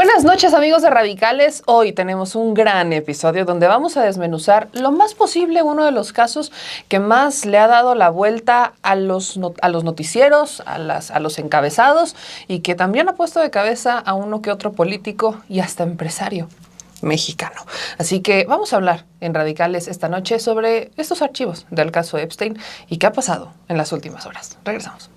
Buenas noches, amigos de Radicales. Hoy tenemos un gran episodio donde vamos a desmenuzar lo más posible uno de los casos que más le ha dado la vuelta a los noticieros, a los encabezados, y que también ha puesto de cabeza a uno que otro político y hasta empresario mexicano. Así que vamos a hablar en Radicales esta noche sobre estos archivos del caso Epstein y qué ha pasado en las últimas horas. Regresamos.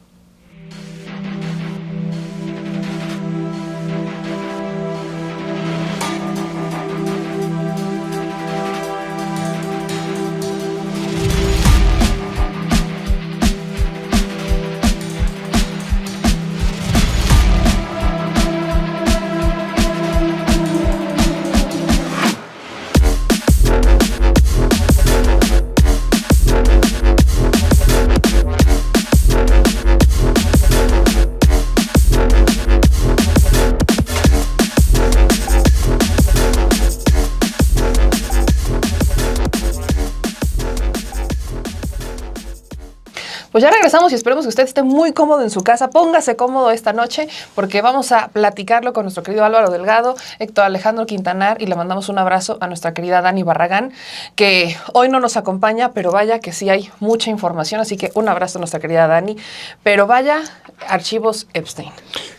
Pues ya regresamos y esperemos que usted esté muy cómodo en su casa. Póngase cómodo esta noche porque vamos a platicarlo con nuestro querido Álvaro Delgado, Héctor Alejandro Quintanar, y le mandamos un abrazo a nuestra querida Dani Barragán, que hoy no nos acompaña, pero vaya que sí hay mucha información, así que un abrazo a nuestra querida Dani. Pero vaya, archivos Epstein.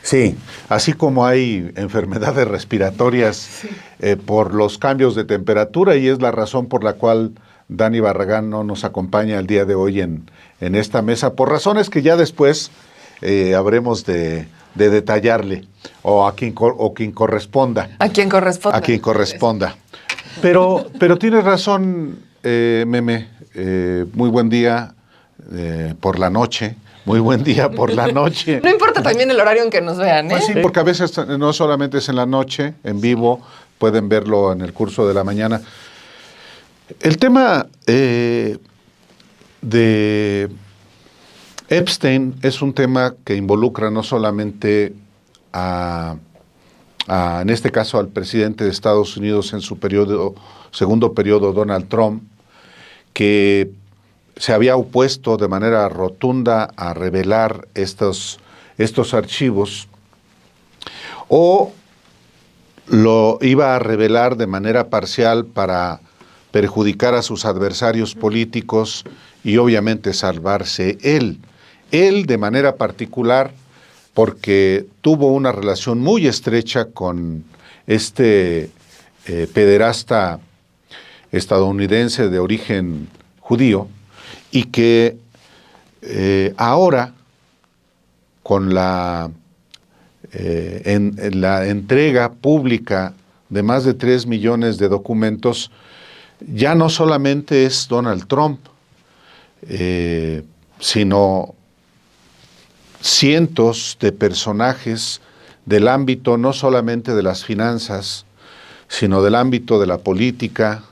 Sí, así como hay enfermedades respiratorias por los cambios de temperatura, y es la razón por la cual Dani Barragán no nos acompaña el día de hoy en esta mesa, por razones que ya después habremos de detallarle, o quien corresponda. A quien corresponda. A quien corresponda. Pero tienes razón, Meme, muy buen día por la noche. Muy buen día por la noche. No importa también el horario en que nos vean, ¿eh? Pues sí, porque a veces no solamente es en la noche, en vivo, pueden verlo en el curso de la mañana. El tema de Epstein es un tema que involucra no solamente en este caso al presidente de Estados Unidos en su segundo periodo, Donald Trump, que se había opuesto de manera rotunda a revelar estos archivos, o lo iba a revelar de manera parcial para perjudicar a sus adversarios políticos y obviamente salvarse él. Él de manera particular, porque tuvo una relación muy estrecha con este pederasta estadounidense de origen judío, y que ahora, con la entrega pública de más de 3 millones de documentos, ya no solamente es Donald Trump, sino cientos de personajes del ámbito no solamente de las finanzas, sino del ámbito de la política,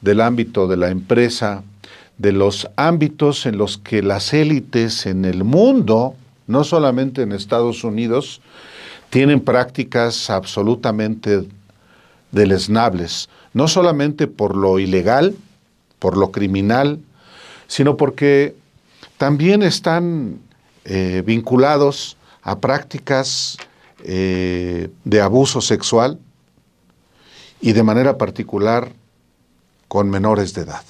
del ámbito de la empresa, de los ámbitos en los que las élites en el mundo, no solamente en Estados Unidos, tienen prácticas absolutamente deleznables, no solamente por lo ilegal, por lo criminal, sino porque también están vinculados a prácticas de abuso sexual, y de manera particular con menores de edad,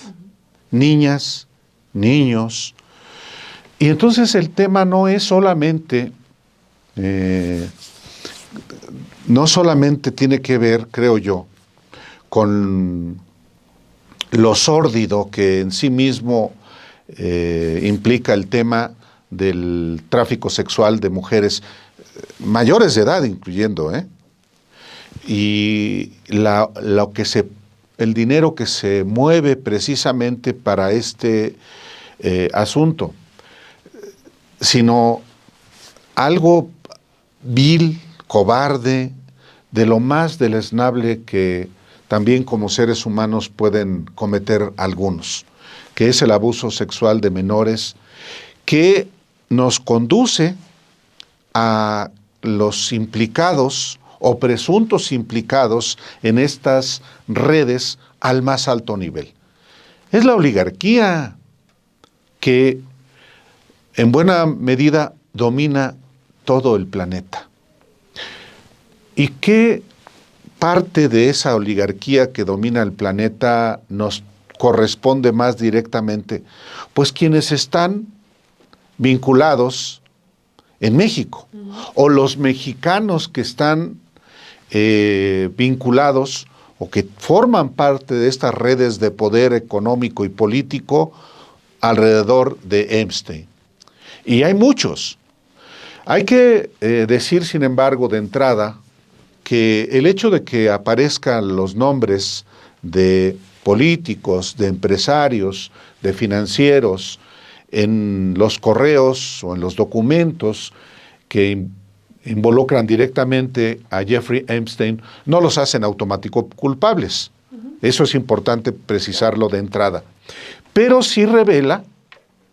niñas, niños. Y entonces el tema no es solamente, no solamente tiene que ver, creo yo, con lo sórdido que en sí mismo implica el tema del tráfico sexual de mujeres mayores de edad, incluyendo, y el dinero que se mueve precisamente para este asunto, sino algo vil, cobarde, de lo más deleznable que también como seres humanos pueden cometer algunos, que es el abuso sexual de menores, que nos conduce a los implicados o presuntos implicados en estas redes al más alto nivel. Es la oligarquía que en buena medida domina todo el planeta. ¿Y qué parte de esa oligarquía que domina el planeta nos corresponde más directamente? Pues quienes están vinculados en México, o los mexicanos que están vinculados o que forman parte de estas redes de poder económico y político alrededor de Epstein. Y hay muchos. Hay que decir, sin embargo, de entrada, que el hecho de que aparezcan los nombres de políticos, de empresarios, de financieros en los correos o en los documentos que involucran directamente a Jeffrey Epstein, no los hacen automáticos culpables. Eso es importante precisarlo de entrada. Pero sí revela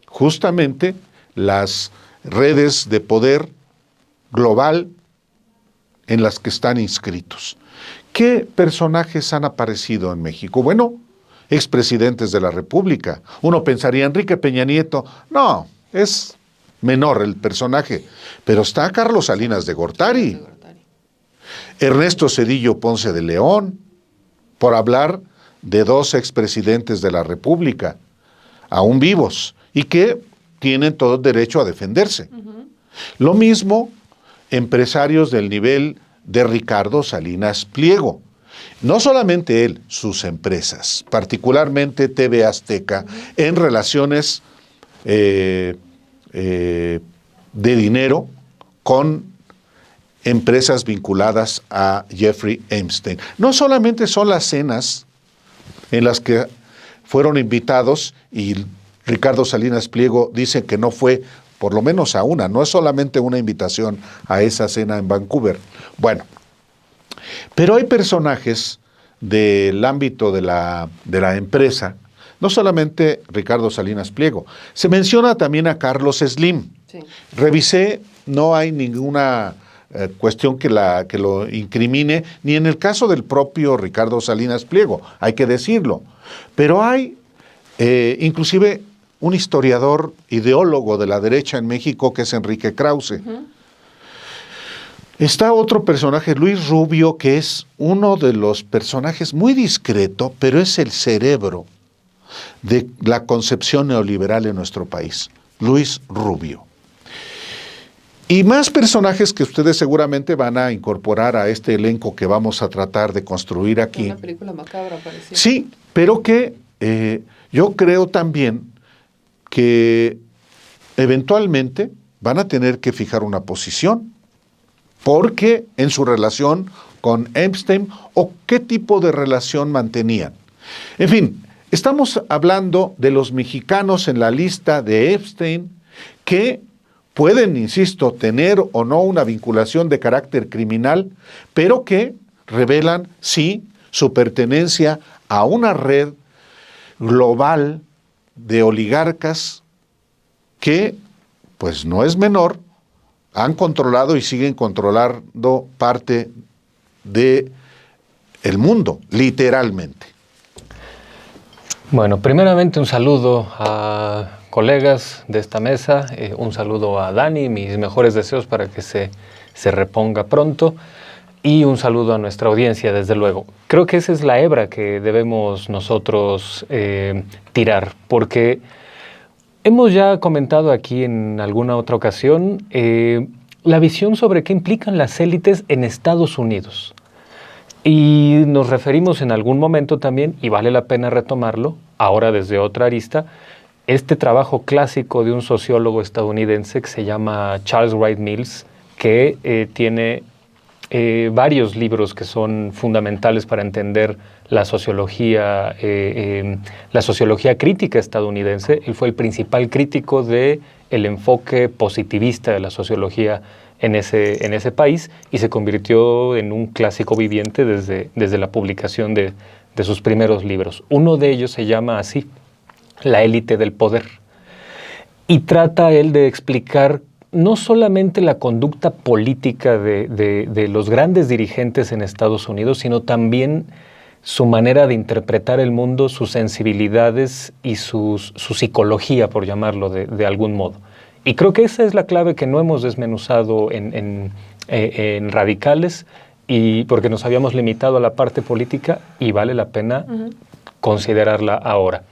justamente las redes de poder global en las que están inscritos. ¿Qué personajes han aparecido en México? Bueno, expresidentes de la República. Uno pensaría, Enrique Peña Nieto. No, es menor el personaje, pero está Carlos Salinas de Gortari, Ernesto Zedillo Ponce de León, por hablar de dos expresidentes de la República, aún vivos, y que tienen todo derecho a defenderse. Lo mismo empresarios del nivel de Ricardo Salinas Pliego. No solamente él, sus empresas, particularmente TV Azteca, en relaciones de dinero con empresas vinculadas a Jeffrey Epstein. No solamente son las cenas en las que fueron invitados, y Ricardo Salinas Pliego dice que no fue por lo menos a una, no es solamente una invitación a esa cena en Vancouver. Bueno, pero hay personajes del ámbito de la empresa, no solamente Ricardo Salinas Pliego, se menciona también a Carlos Slim. Sí. Revisé, no hay ninguna cuestión que lo incrimine, ni en el caso del propio Ricardo Salinas Pliego, hay que decirlo. Pero hay inclusive un historiador ideólogo de la derecha en México que es Enrique Krause. Está otro personaje, Luis Rubio, que es uno de los personajes muy discreto, pero es el cerebro de la concepción neoliberal en nuestro país. Luis Rubio. Y más personajes que ustedes seguramente van a incorporar a este elenco que vamos a tratar de construir aquí. Una película macabra, parecía. Sí, pero que yo creo también que eventualmente van a tener que fijar una posición, porque en su relación con Epstein, o qué tipo de relación mantenían. En fin, estamos hablando de los mexicanos en la lista de Epstein que pueden, insisto, tener o no una vinculación de carácter criminal, pero que revelan, sí, su pertenencia a una red global de oligarcas que, pues no es menor, han controlado y siguen controlando parte de el mundo, literalmente. Bueno, primeramente un saludo a colegas de esta mesa, un saludo a Dani, mis mejores deseos para que se reponga pronto, y un saludo a nuestra audiencia, desde luego. Creo que esa es la hebra que debemos nosotros tirar, porque hemos ya comentado aquí en alguna otra ocasión la visión sobre qué implican las élites en Estados Unidos. Y nos referimos en algún momento también, y vale la pena retomarlo, ahora desde otra arista, este trabajo clásico de un sociólogo estadounidense que se llama Charles Wright Mills, que tiene varios libros que son fundamentales para entender la sociología crítica estadounidense. Él fue el principal crítico del enfoque positivista de la sociología en ese país, y se convirtió en un clásico viviente desde la publicación de sus primeros libros. Uno de ellos se llama así, La élite del poder, y trata él de explicar no solamente la conducta política de los grandes dirigentes en Estados Unidos, sino también su manera de interpretar el mundo, sus sensibilidades y su psicología, por llamarlo de algún modo. Y creo que esa es la clave que no hemos desmenuzado en Radicales, y porque nos habíamos limitado a la parte política y vale la pena considerarla ahora.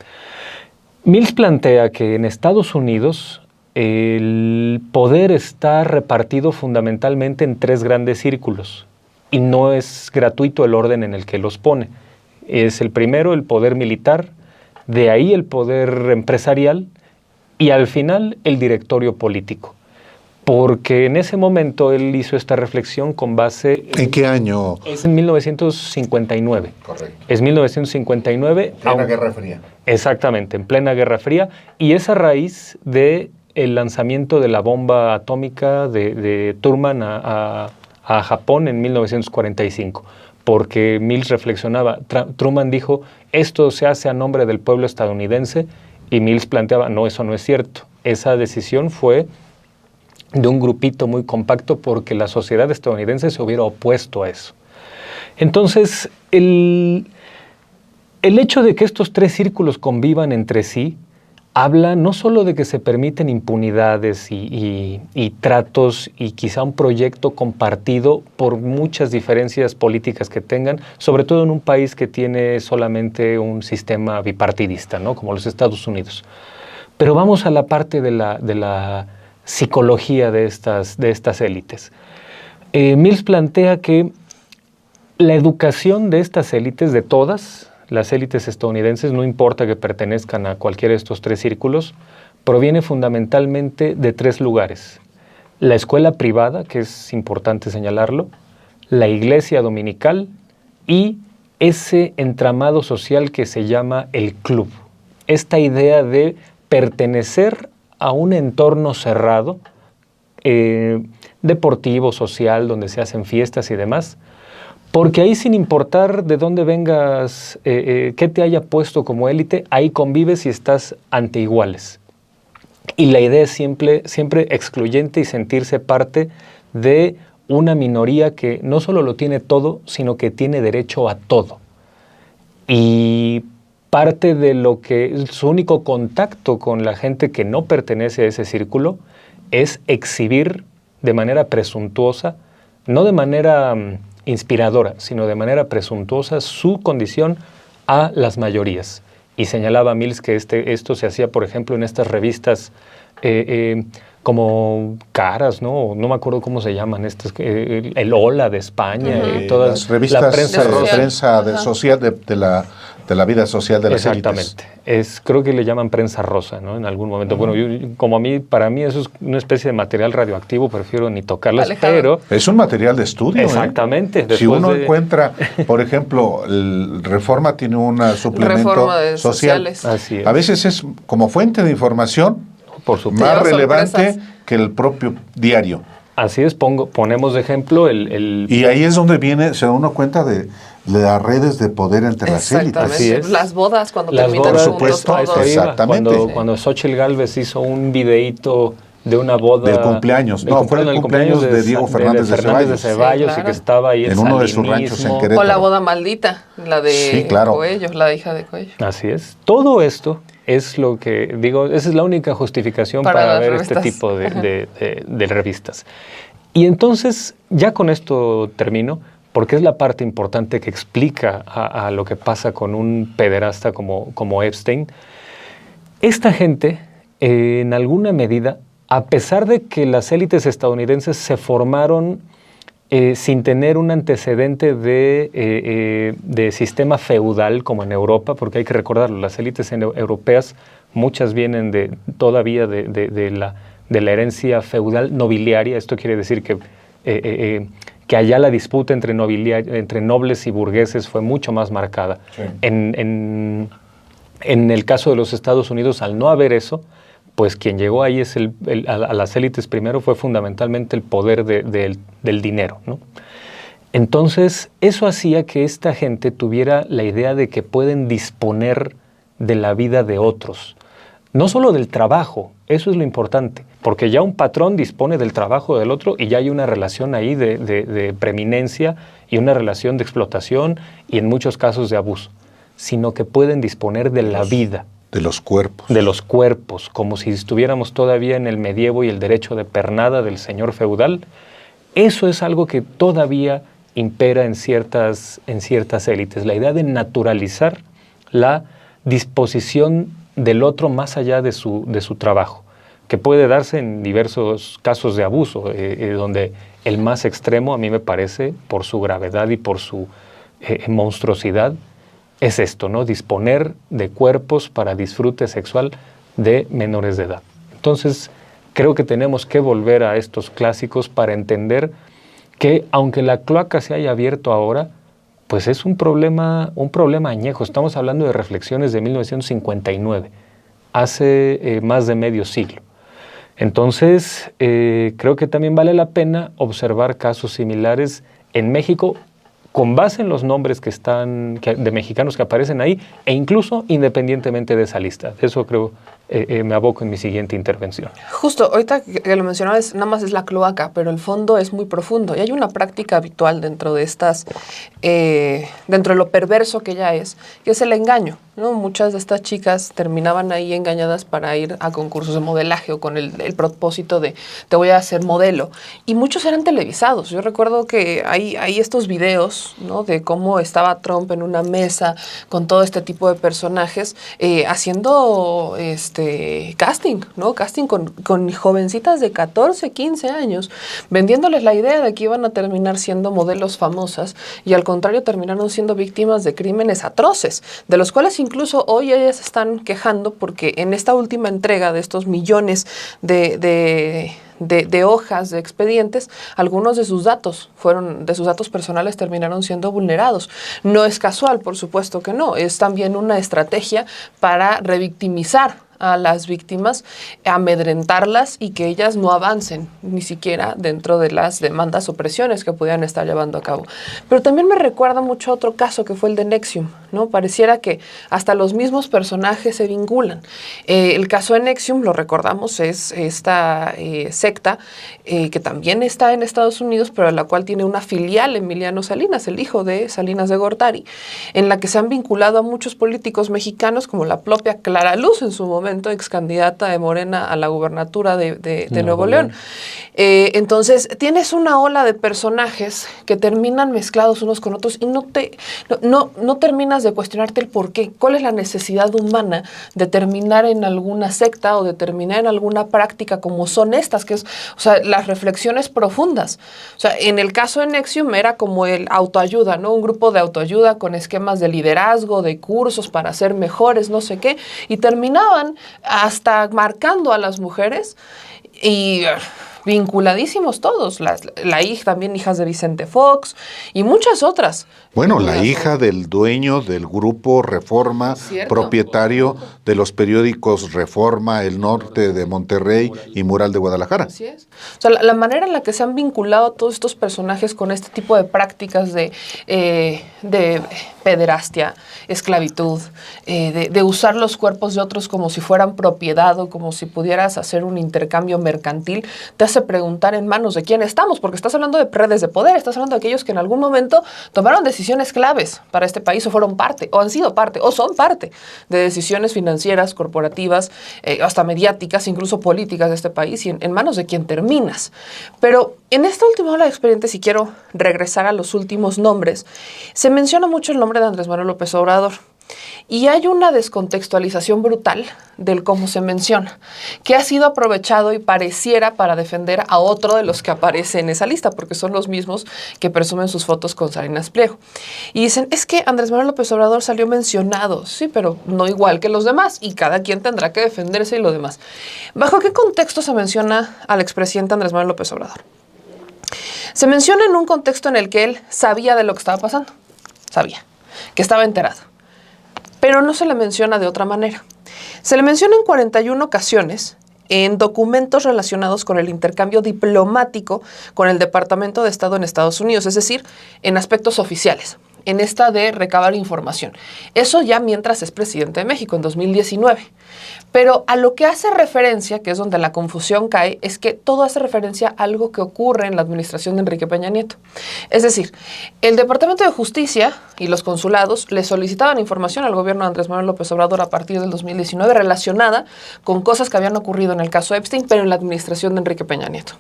Mills plantea que en Estados Unidos el poder está repartido fundamentalmente en 3 grandes círculos y no es gratuito el orden en el que los pone. Es el primero, el poder militar, de ahí el poder empresarial y al final el directorio político. Porque en ese momento él hizo esta reflexión con base... ¿En qué año? Es en 1959. Correcto. Es 1959. En la Guerra Fría. Exactamente, en plena Guerra Fría. Y es a raíz del lanzamiento de la bomba atómica de Truman a Japón en 1945. Porque Mills reflexionaba, Truman dijo, esto se hace a nombre del pueblo estadounidense, y Mills planteaba, no, eso no es cierto. Esa decisión fue de un grupito muy compacto porque la sociedad estadounidense se hubiera opuesto a eso. Entonces, el hecho de que estos 3 círculos convivan entre sí habla no solo de que se permiten impunidades y tratos y quizá un proyecto compartido por muchas diferencias políticas que tengan, sobre todo en un país que tiene solamente un sistema bipartidista, ¿no? Como los Estados Unidos. Pero vamos a la parte de la psicología de estas élites. Mills plantea que la educación de estas élites, de todas las élites estadounidenses, no importa que pertenezcan a cualquiera de estos 3 círculos, proviene fundamentalmente de 3 lugares. La escuela privada, que es importante señalarlo, la iglesia dominical y ese entramado social que se llama el club. Esta idea de pertenecer a un entorno cerrado, deportivo, social, donde se hacen fiestas y demás, porque ahí, sin importar de dónde vengas, qué te haya puesto como élite, ahí convives y estás ante iguales. Y la idea es siempre excluyente y sentirse parte de una minoría que no solo lo tiene todo, sino que tiene derecho a todo. Y parte de lo que su único contacto con la gente que no pertenece a ese círculo es exhibir de manera presuntuosa, no de manera inspiradora, sino de manera presuntuosa su condición a las mayorías. Y señalaba Mills que esto se hacía, por ejemplo, en estas revistas como Caras, ¿no? No me acuerdo cómo se llaman estas, el Hola de España, y todas las revistas la prensa social de la vida social de las Exactamente. élites. Creo que le llaman prensa rosa, ¿no? En algún momento. Bueno, para mí eso es una especie de material radioactivo, prefiero ni tocarlas, pero... Es un material de estudio. Exactamente. Si uno encuentra, por ejemplo, el Reforma tiene un suplemento de social. Así es. A veces es como fuente de información por supuesto, más relevante que el propio diario. Así es, ponemos de ejemplo Y ahí es donde se da uno cuenta de las redes de poder entre las élites. Así es. Las bodas, cuando las terminan bodas, juntos todos. Exactamente. Cuando Xóchitl Gálvez hizo un videíto de una boda... Del cumpleaños. Fue el cumpleaños de Diego Fernández de Ceballos. Sí, claro. Y que estaba ahí en uno de sus ranchos en Querétaro. O la boda maldita, la de Coello, la hija de Coello. Así es. Todo esto es lo que digo, esa es la única justificación para ver revistas. Este tipo de revistas. Y entonces, ya con esto termino, porque es la parte importante que explica a lo que pasa con un pederasta como Epstein. Esta gente, en alguna medida, a pesar de que las élites estadounidenses se formaron sin tener un antecedente de sistema feudal como en Europa, porque hay que recordarlo, las élites europeas, muchas vienen todavía de la herencia feudal nobiliaria. Esto quiere decir que allá la disputa entre nobles y burgueses fue mucho más marcada. Sí. En el caso de los Estados Unidos, al no haber eso, pues quien llegó ahí a las élites primero fue fundamentalmente el poder del dinero, ¿no? Entonces, eso hacía que esta gente tuviera la idea de que pueden disponer de la vida de otros. No solo del trabajo, eso es lo importante, porque ya un patrón dispone del trabajo del otro y ya hay una relación ahí de preeminencia y una relación de explotación y en muchos casos de abuso, sino que pueden disponer de la vida. De los cuerpos. De los cuerpos, como si estuviéramos todavía en el medievo y el derecho de pernada del señor feudal. Eso es algo que todavía impera en ciertas élites, la idea de naturalizar la disposición del otro más allá de su trabajo, que puede darse en diversos casos de abuso, donde el más extremo, a mí me parece, por su gravedad y por su monstruosidad, es esto, ¿no? Disponer de cuerpos para disfrute sexual de menores de edad. Entonces, creo que tenemos que volver a estos clásicos para entender que, aunque la cloaca se haya abierto ahora, pues es un problema añejo. Estamos hablando de reflexiones de 1959, hace más de medio siglo. Entonces, creo que también vale la pena observar casos similares en México, con base en los nombres de mexicanos que aparecen ahí, e incluso independientemente de esa lista. De eso creo, me aboco en mi siguiente intervención. Justo, ahorita que lo mencionabas, nada más es la cloaca, pero el fondo es muy profundo. Y hay una práctica habitual dentro de dentro de lo perverso que ya es, que es el engaño, ¿no? Muchas de estas chicas terminaban ahí engañadas para ir a concursos de modelaje o con el propósito de te voy a hacer modelo. Y muchos eran televisados. Yo recuerdo que hay estos videos, ¿no? De cómo estaba Trump en una mesa con todo este tipo de personajes haciendo casting, ¿no? Casting con jovencitas de 14, 15 años, vendiéndoles la idea de que iban a terminar siendo modelos famosas y al contrario terminaron siendo víctimas de crímenes atroces, de los cuales incluso hoy ellas están quejando porque en esta última entrega de estos millones de hojas, de expedientes, algunos de sus datos personales terminaron siendo vulnerados. No es casual, por supuesto que no, es también una estrategia para revictimizar a las víctimas, amedrentarlas y que ellas no avancen ni siquiera dentro de las demandas o presiones que pudieran estar llevando a cabo. Pero también me recuerda mucho a otro caso que fue el de NXIVM, ¿no? Pareciera que hasta los mismos personajes se vinculan. El caso de NXIVM, lo recordamos, es esta secta que también está en Estados Unidos, pero la cual tiene una filial, Emiliano Salinas, el hijo de Salinas de Gortari, en la que se han vinculado a muchos políticos mexicanos, como la propia Clara Luz en su momento, ex candidata de Morena a la gubernatura de Nuevo León. Entonces, tienes una ola de personajes que terminan mezclados unos con otros y no terminas de cuestionarte el por qué. ¿Cuál es la necesidad humana de terminar en alguna secta o de terminar en alguna práctica como son estas, que es, o sea, las reflexiones profundas? O sea, en el caso de NXIVM era como el autoayuda, ¿no? Un grupo de autoayuda con esquemas de liderazgo, de cursos para ser mejores, no sé qué, y terminaban hasta marcando a las mujeres y vinculadísimos todos, la hija, también hijas de Vicente Fox y muchas otras. Bueno, la hija del dueño del grupo Reforma, propietario de los periódicos Reforma, El Norte de Monterrey y Mural de Guadalajara. Así es. O sea, la manera en la que se han vinculado todos estos personajes con este tipo de prácticas de pederastia, esclavitud, de usar los cuerpos de otros como si fueran propiedad o como si pudieras hacer un intercambio mercantil, te hace preguntar en manos de quién estamos, porque estás hablando de redes de poder, estás hablando de aquellos que en algún momento tomaron decisiones claves para este país o fueron parte, o han sido parte, o son parte de decisiones financieras, corporativas, hasta mediáticas, incluso políticas de este país, y en manos de quién terminas. Pero en esta última ola de expedientes, si quiero regresar a los últimos nombres, se menciona mucho el nombre de Andrés Manuel López Obrador. Y hay una descontextualización brutal del cómo se menciona, que ha sido aprovechado y pareciera para defender a otro de los que aparece en esa lista, porque son los mismos que presumen sus fotos con Salinas Pliego. Y dicen, es que Andrés Manuel López Obrador salió mencionado, sí, pero no igual que los demás, y cada quien tendrá que defenderse y lo demás. ¿Bajo qué contexto se menciona al expresidente Andrés Manuel López Obrador? Se menciona en un contexto en el que él sabía de lo que estaba pasando, sabía, que estaba enterado. Pero no se le menciona de otra manera. Se le menciona en 41 ocasiones en documentos relacionados con el intercambio diplomático con el Departamento de Estado en Estados Unidos, es decir, en aspectos oficiales. en esta de recabar información. Eso ya mientras es presidente de México, en 2019. Pero a lo que hace referencia, que es donde la confusión cae, es que todo hace referencia a algo que ocurre en la administración de Enrique Peña Nieto. Es decir, el Departamento de Justicia y los consulados le solicitaban información al gobierno de Andrés Manuel López Obrador a partir del 2019 relacionada con cosas que habían ocurrido en el caso Epstein, pero en la administración de Enrique Peña Nieto.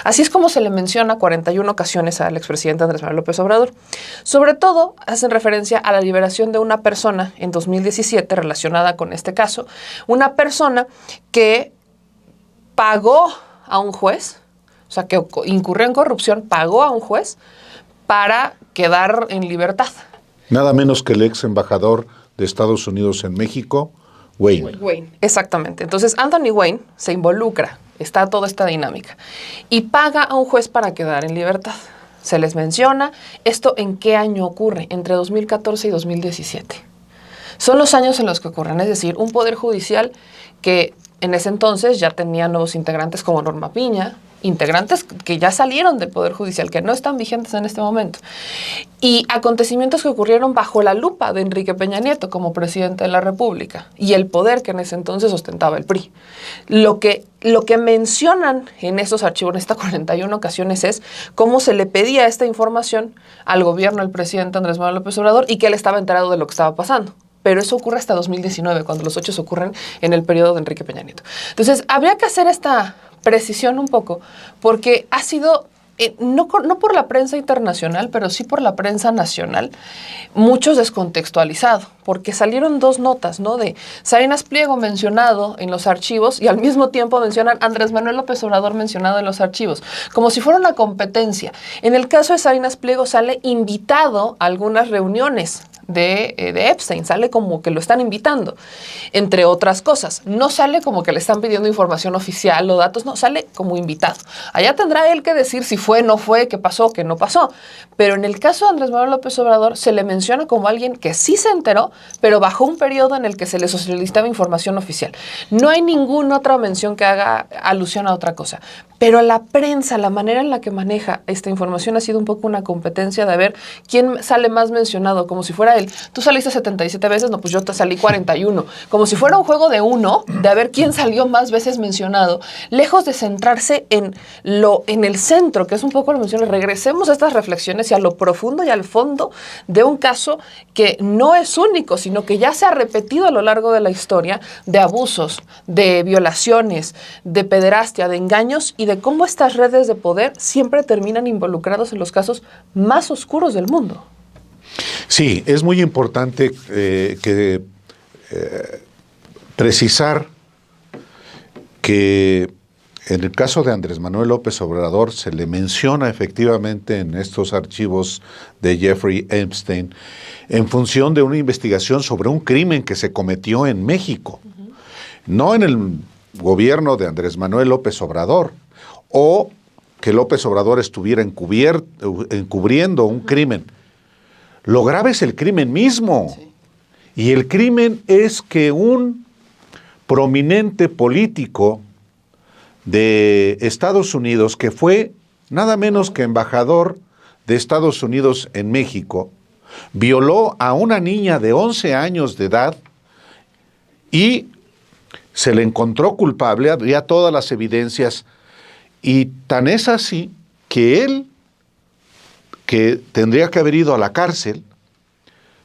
Así es como se le menciona 41 ocasiones al expresidente Andrés Manuel López Obrador. Sobre todo hacen referencia a la liberación de una persona en 2017 relacionada con este caso, una persona que pagó a un juez, o sea, que incurrió en corrupción, pagó a un juez para quedar en libertad. Nada menos que el ex embajador de Estados Unidos en México, Wayne. Exactamente. Entonces, Anthony Wayne se involucra, está toda esta dinámica, y paga a un juez para quedar en libertad. Se les menciona, ¿esto en qué año ocurre? Entre 2014 y 2017. Son los años en los que ocurren, es decir, un poder judicial que en ese entonces ya tenía nuevos integrantes como Norma Piña, integrantes que ya salieron del Poder Judicial, que no están vigentes en este momento. Y acontecimientos que ocurrieron bajo la lupa de Enrique Peña Nieto como presidente de la República y el poder que en ese entonces ostentaba el PRI. Lo que mencionan en estos archivos, en estas 41 ocasiones, es cómo se le pedía esta información al gobierno del presidente Andrés Manuel López Obrador y que él estaba enterado de lo que estaba pasando. Pero eso ocurre hasta 2019, cuando los hechos ocurren en el periodo de Enrique Peña Nieto. Entonces, habría que hacer esta precisión un poco, porque ha sido, no por la prensa internacional, pero sí por la prensa nacional, muchos descontextualizado, porque salieron dos notas, ¿no? De Salinas Pliego mencionado en los archivos y al mismo tiempo mencionan Andrés Manuel López Obrador mencionado en los archivos, como si fuera una competencia. En el caso de Salinas Pliego sale invitado a algunas reuniones de Epstein, sale como que lo están invitando, entre otras cosas. No sale como que le están pidiendo información oficial o datos, no, sale como invitado. Allá tendrá él que decir si fue, no fue, qué pasó, qué no pasó. Pero en el caso de Andrés Manuel López Obrador se le menciona como alguien que sí se enteró, pero bajo un periodo en el que se le solicitaba información oficial. No hay ninguna otra mención que haga alusión a otra cosa. Pero la prensa, la manera en la que maneja esta información ha sido un poco una competencia de ver quién sale más mencionado, como si fuera él. Tú saliste 77 veces, no, pues yo te salí 41. Como si fuera un juego de uno, de a ver quién salió más veces mencionado, lejos de centrarse en el centro, que es un poco lo mencioné. Regresemos a estas reflexiones y a lo profundo y al fondo de un caso que no es único, sino que ya se ha repetido a lo largo de la historia, de abusos, de violaciones, de pederastia, de engaños y de cómo estas redes de poder siempre terminan involucrados en los casos más oscuros del mundo. Sí, es muy importante precisar que en el caso de Andrés Manuel López Obrador se le menciona efectivamente en estos archivos de Jeffrey Epstein en función de una investigación sobre un crimen que se cometió en México, no en el gobierno de Andrés Manuel López Obrador, o que López Obrador estuviera encubriendo un crimen. Lo grave es el crimen mismo. Sí. Y el crimen es que un prominente político de Estados Unidos, que fue nada menos que embajador de Estados Unidos en México, violó a una niña de 11 años de edad y se le encontró culpable, había todas las evidencias, y tan es así que él, que tendría que haber ido a la cárcel,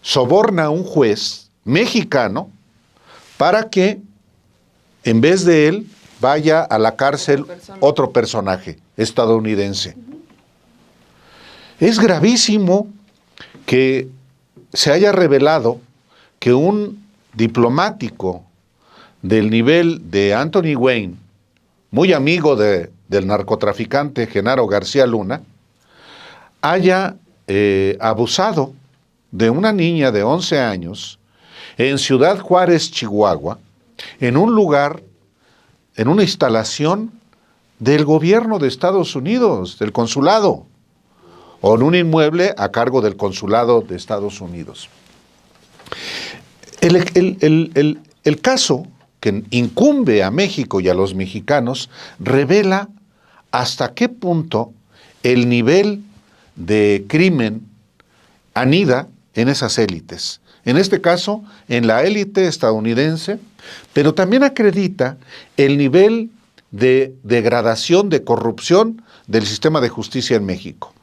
soborna a un juez mexicano para que en vez de él vaya a la cárcel otro personaje estadounidense. Es gravísimo que se haya revelado que un diplomático del nivel de Anthony Wayne, muy amigo del narcotraficante Genaro García Luna, haya abusado de una niña de 11 años en Ciudad Juárez, Chihuahua, en un lugar, en una instalación del gobierno de Estados Unidos, del consulado, o en un inmueble a cargo del consulado de Estados Unidos. El caso que incumbe a México y a los mexicanos revela hasta qué punto el nivel de crimen anida en esas élites. En este caso, en la élite estadounidense, pero también acredita el nivel de degradación, de corrupción del sistema de justicia en México.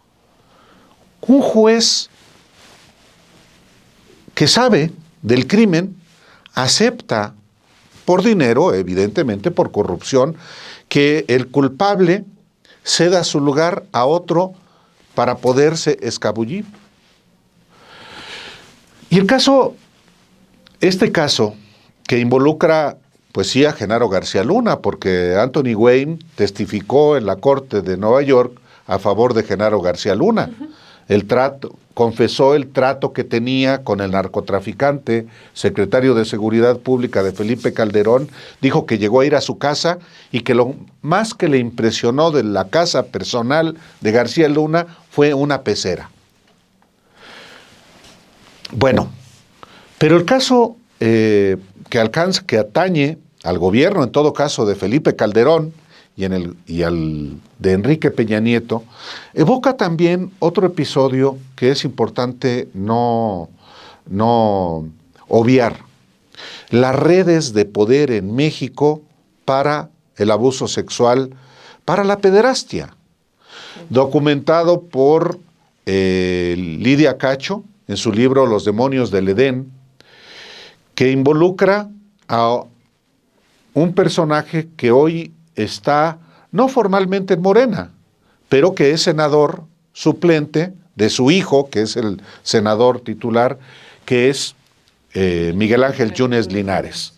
Un juez que sabe del crimen acepta por dinero, evidentemente por corrupción, que el culpable ceda su lugar a otro para poderse escabullir. Y este caso que involucra, pues sí, a Genaro García Luna, porque Anthony Wayne testificó en la corte de Nueva York a favor de Genaro García Luna. Confesó el trato que tenía con el narcotraficante, secretario de Seguridad Pública de Felipe Calderón. Dijo que llegó a ir a su casa y que lo más que le impresionó de la casa personal de García Luna fue una pecera. Bueno, pero el caso que atañe al gobierno, en todo caso, de Felipe Calderón y al de Enrique Peña Nieto, evoca también otro episodio que es importante no obviar. Las redes de poder en México para el abuso sexual, para la pederastia, documentado por Lidia Cacho en su libro Los demonios del Edén, que involucra a un personaje que hoy está no formalmente en Morena, pero que es senador suplente de su hijo, que es el senador titular, que es Miguel Ángel Yunes Linares.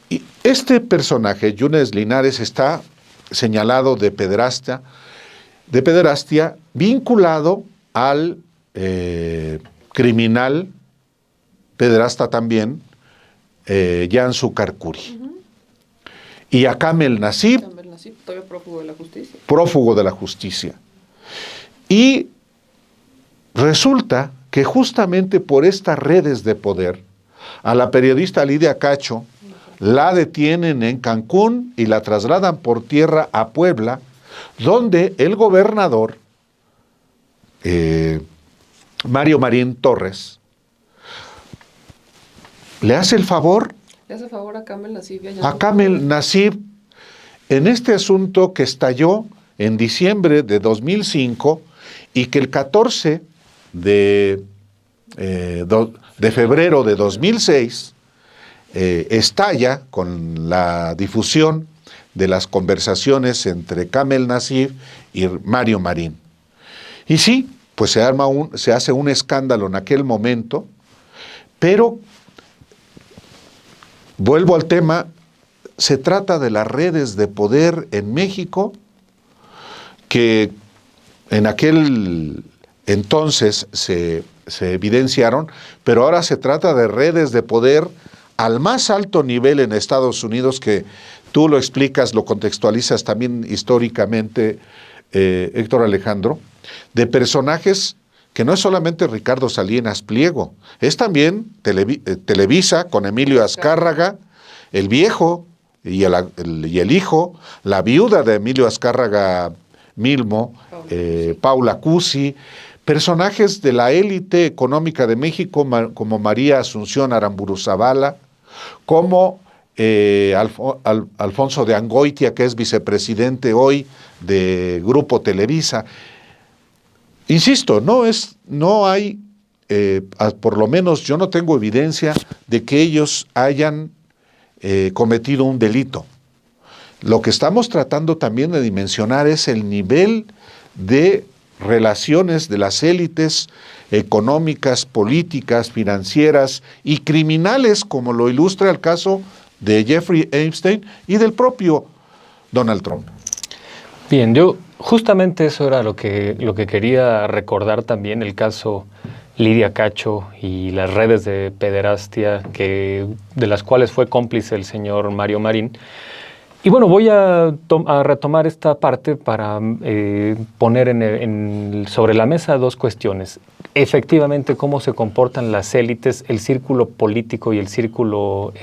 Y este personaje, Yunes Linares, está señalado de pederastia vinculado al criminal pederasta también, Yansu Carcuri. Y a Kamel Nasib, todavía prófugo de la justicia. Prófugo de la justicia. Y resulta que justamente por estas redes de poder, a la periodista Lidia Cacho la detienen en Cancún y la trasladan por tierra a Puebla, donde el gobernador Mario Marín Torres le hace el favor a Kamel Nasib. A Kamel Nasib en este asunto que estalló en diciembre de 2005 y que el 14 de febrero de 2006 estalla con la difusión de las conversaciones entre Kamel Nasib y Mario Marín. Y sí, pues se hace un escándalo en aquel momento, pero vuelvo al tema, se trata de las redes de poder en México que en aquel entonces se evidenciaron, pero ahora se trata de redes de poder al más alto nivel en Estados Unidos, que tú lo explicas, lo contextualizas también históricamente, Héctor Alejandro, de personajes que no es solamente Ricardo Salinas Pliego, es también Televisa con Emilio Azcárraga, el viejo y el hijo, la viuda de Emilio Azcárraga Milmo, Paula Cusi, personajes de la élite económica de México como María Asunción Aramburu Zavala, como Alfonso de Angoitia, que es vicepresidente hoy de Grupo Televisa. Insisto, no hay, por lo menos yo no tengo evidencia de que ellos hayan cometido un delito. Lo que estamos tratando también de dimensionar es el nivel de relaciones de las élites económicas, políticas, financieras y criminales, como lo ilustra el caso de Jeffrey Epstein y del propio Donald Trump. Bien, yo justamente eso era lo que quería recordar también, el caso Lidia Cacho y las redes de pederastia de las cuales fue cómplice el señor Mario Marín. Y bueno, voy a retomar esta parte para poner sobre la mesa dos cuestiones. Efectivamente, cómo se comportan las élites, el círculo político y el círculo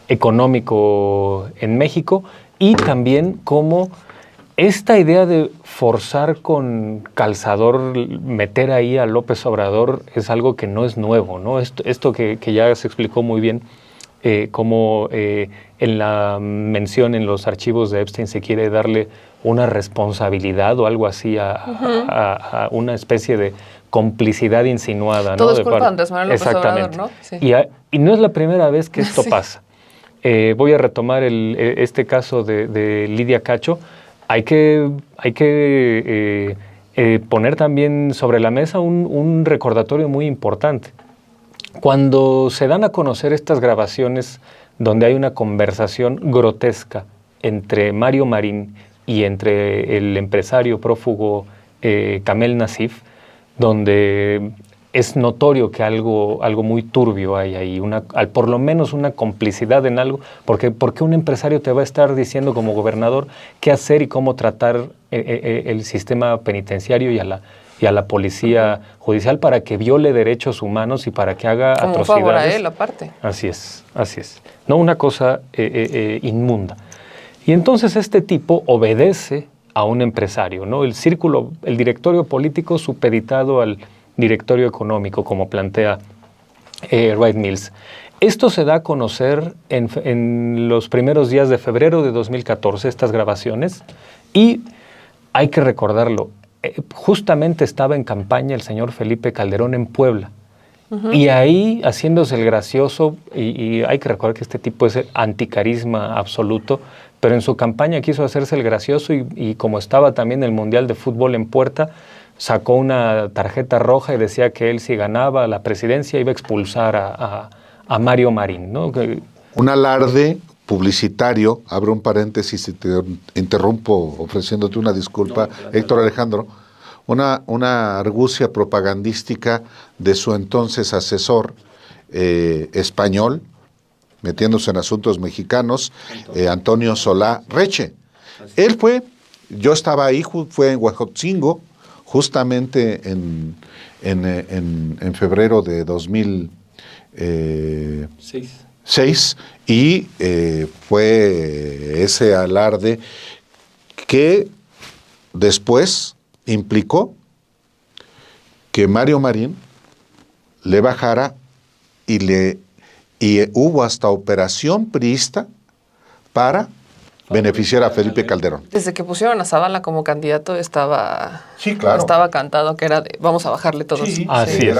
económico en México, y también cómo esta idea de forzar con calzador, meter ahí a López Obrador, es algo que no es nuevo, ¿no? Esto que ya se explicó muy bien, como en la mención en los archivos de Epstein se quiere darle una responsabilidad o algo así a una especie de complicidad insinuada. Todo ¿no? es culpa de Andrés Manuel López Obrador, ¿no? Sí. Y no es la primera vez que esto pasa. Voy a retomar este caso de Lidia Cacho. Hay que poner también sobre la mesa un recordatorio muy importante. Cuando se dan a conocer estas grabaciones donde hay una conversación grotesca entre Mario Marín y entre el empresario prófugo Kamel Nacif, donde es notorio que algo muy turbio hay ahí, por lo menos una complicidad en algo, porque un empresario te va a estar diciendo como gobernador qué hacer y cómo tratar el sistema penitenciario y a la policía judicial para que viole derechos humanos y para que haga como atrocidades. Como favor a él, aparte. Así es. No, una cosa inmunda. Y entonces este tipo obedece a un empresario, ¿no? El directorio político supeditado al directorio económico, como plantea Wright Mills. Esto se da a conocer en los primeros días de febrero de 2014, estas grabaciones, y hay que recordarlo, justamente estaba en campaña el señor Felipe Calderón en Puebla, y ahí haciéndose el gracioso, y hay que recordar que este tipo es anticarisma absoluto, pero en su campaña quiso hacerse el gracioso y como estaba también el Mundial de Fútbol en puerta, sacó una tarjeta roja y decía que él, si ganaba la presidencia, iba a expulsar a Mario Marín, ¿no? Un alarde publicitario, abro un paréntesis y te interrumpo ofreciéndote una disculpa, no, Héctor Alejandro, una argucia propagandística de su entonces asesor español, metiéndose en asuntos mexicanos, Antonio Solá Reche. Él yo estaba ahí, fue en Huejotzingo, justamente en febrero de 2006, y fue ese alarde que después implicó que Mario Marín le bajara y hubo hasta operación priista para beneficiar a Felipe Calderón. Desde que pusieron a Zavala como candidato estaba cantado que era de vamos a bajarle todos. Sí, así es.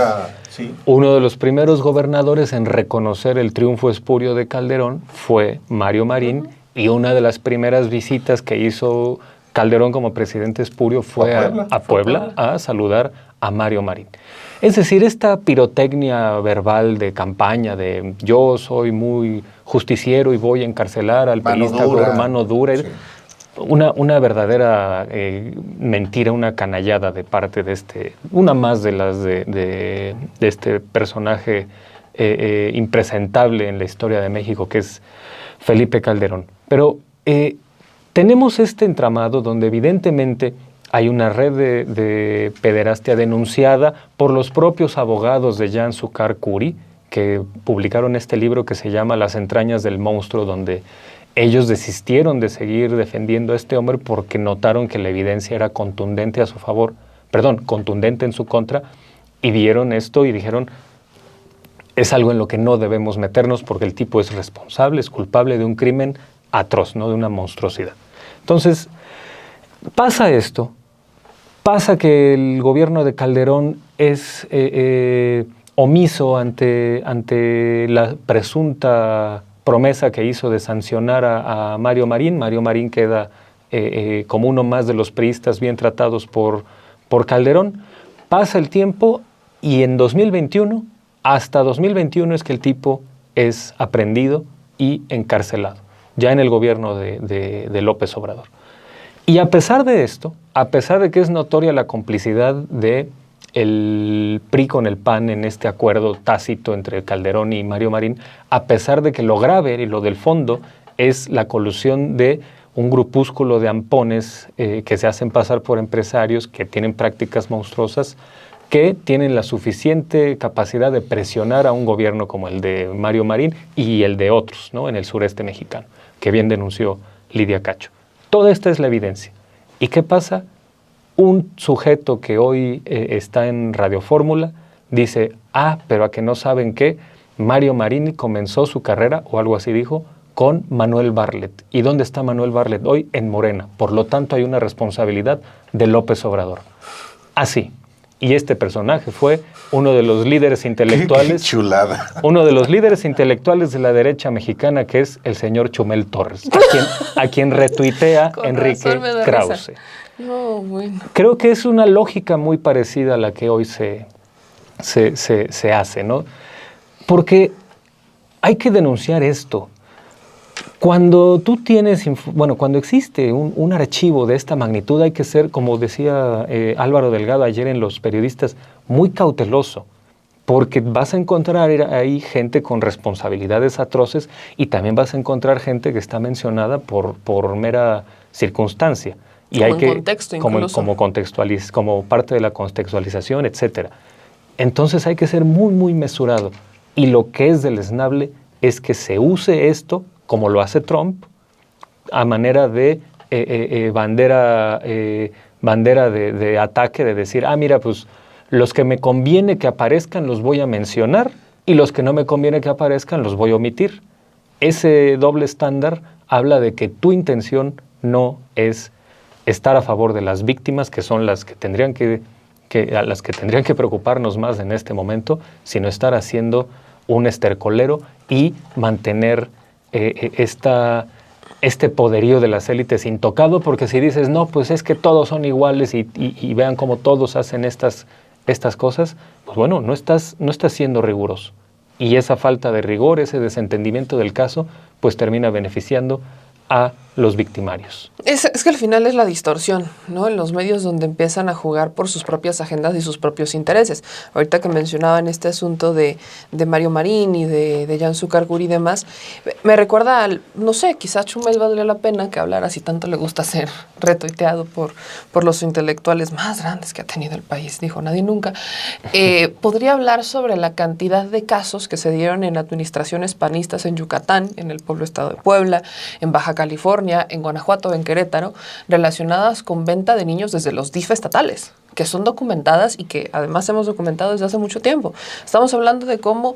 Uno de los primeros gobernadores en reconocer el triunfo espurio de Calderón fue Mario Marín, y una de las primeras visitas que hizo Calderón como presidente espurio fue a Puebla a saludar a Mario Marín. Es decir, esta pirotecnia verbal de campaña de yo soy muy justiciero y voy a encarcelar al periodista mano dura, sí. Una verdadera mentira, una canallada de parte de una más de las de este personaje impresentable en la historia de México, que es Felipe Calderón. Pero tenemos este entramado donde evidentemente hay una red de pederastia denunciada por los propios abogados de Jan Sukar Kuri, que publicaron este libro que se llama Las entrañas del monstruo, donde ellos desistieron de seguir defendiendo a este hombre porque notaron que la evidencia era contundente a su favor, contundente en su contra, y vieron esto y dijeron, es algo en lo que no debemos meternos porque el tipo es responsable, es culpable de un crimen atroz, ¿no? De una monstruosidad. Entonces, pasa esto, pasa que el gobierno de Calderón es omiso ante la presunta promesa que hizo de sancionar a Mario Marín. Mario Marín queda como uno más de los priistas bien tratados por Calderón. Pasa el tiempo y en 2021, hasta 2021 es que el tipo es aprehendido y encarcelado, ya en el gobierno de López Obrador. Y a pesar de esto, a pesar de que es notoria la complicidad de el PRI con el PAN en este acuerdo tácito entre Calderón y Mario Marín, a pesar de que lo grave y lo del fondo es la colusión de un grupúsculo de ampones que se hacen pasar por empresarios que tienen prácticas monstruosas, que tienen la suficiente capacidad de presionar a un gobierno como el de Mario Marín y el de otros, ¿no? En el sureste mexicano, que bien denunció Lidia Cacho. Toda esta es la evidencia. ¿Y qué pasa? Un sujeto que hoy está en Radio Fórmula dice, pero a que no saben qué, Mario Marini comenzó su carrera, o algo así dijo, con Manuel Bartlett. ¿Y dónde está Manuel Bartlett hoy? En Morena. Por lo tanto, hay una responsabilidad de López Obrador. Así. Y este personaje fue uno de los líderes intelectuales. ¡Qué chulada! Uno de los líderes intelectuales de la derecha mexicana, que es el señor Chumel Torres, a quien retuitea Enrique Krause. No, bueno. Creo que es una lógica muy parecida a la que hoy se hace, ¿no? Porque hay que denunciar esto. Cuando tú tienes, cuando existe un archivo de esta magnitud, hay que ser, como decía Álvaro Delgado ayer en Los Periodistas, muy cauteloso, porque vas a encontrar ahí gente con responsabilidades atroces y también vas a encontrar gente que está mencionada por mera circunstancia. Y como hay en que, contexto como parte de la contextualización, etcétera. Entonces hay que ser muy, muy mesurado. Y lo que es deleznable es que se use esto, como lo hace Trump, a manera de bandera de ataque, de decir, mira, pues los que me conviene que aparezcan los voy a mencionar y los que no me conviene que aparezcan los voy a omitir. Ese doble estándar habla de que tu intención no es estar a favor de las víctimas, que son las que tendrían que preocuparnos más en este momento, sino estar haciendo un estercolero y mantener este poderío de las élites intocado, porque si dices, no, pues es que todos son iguales y vean cómo todos hacen estas cosas, pues bueno, no estás siendo riguroso. Y esa falta de rigor, ese desentendimiento del caso, pues termina beneficiando a los victimarios. Es que al final es la distorsión, ¿no? En los medios donde empiezan a jugar por sus propias agendas y sus propios intereses. Ahorita que mencionaban este asunto de Mario Marín y de Jan Zuccargurri y demás, me recuerda no sé, quizás Chumel valdría la pena que hablara, si tanto le gusta ser retuiteado por los intelectuales más grandes que ha tenido el país, dijo nadie nunca. Podría hablar sobre la cantidad de casos que se dieron en administraciones panistas en Yucatán, en el pueblo estado de Puebla, en Baja California, en Guanajuato, en Querétaro, relacionadas con venta de niños desde los DIF estatales, que son documentadas y que además hemos documentado desde hace mucho tiempo. Estamos hablando de cómo